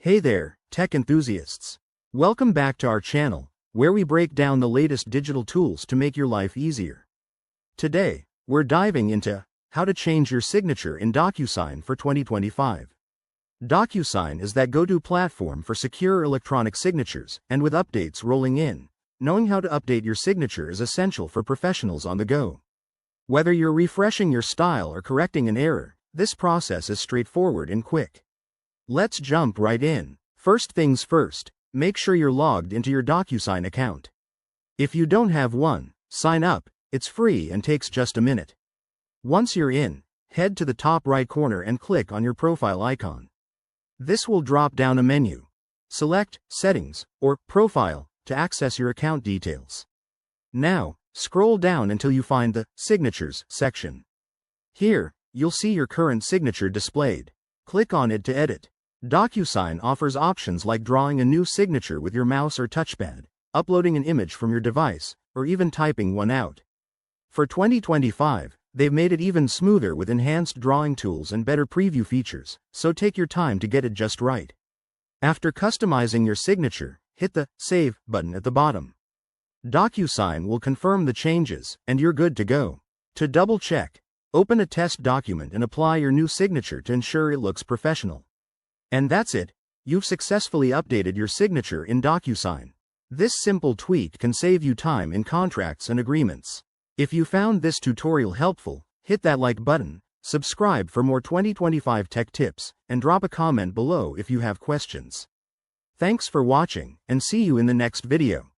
Hey there, tech enthusiasts. Welcome back to our channel, where we break down the latest digital tools to make your life easier. Today, we're diving into how to change your signature in DocuSign for 2025. DocuSign is that go-to platform for secure electronic signatures, and with updates rolling in, knowing how to update your signature is essential for professionals on the go. Whether you're refreshing your style or correcting an error, this process is straightforward and quick. Let's jump right in. First things first, make sure you're logged into your DocuSign account. If you don't have one, sign up. It's free and takes just a minute. Once you're in, head to the top right corner and click on your profile icon. This will drop down a menu. Select Settings or Profile to access your account details. Now, scroll down until you find the Signatures section. Here, you'll see your current signature displayed. Click on it to edit. DocuSign offers options like drawing a new signature with your mouse or touchpad, uploading an image from your device, or even typing one out. For 2025, they've made it even smoother with enhanced drawing tools and better preview features, so take your time to get it just right. After customizing your signature, hit the Save button at the bottom. DocuSign will confirm the changes, and you're good to go. To double-check, open a test document and apply your new signature to ensure it looks professional. And that's it, you've successfully updated your signature in DocuSign. This simple tweak can save you time in contracts and agreements. If you found this tutorial helpful, hit that like button, subscribe for more 2025 tech tips, and drop a comment below if you have questions. Thanks for watching, and see you in the next video.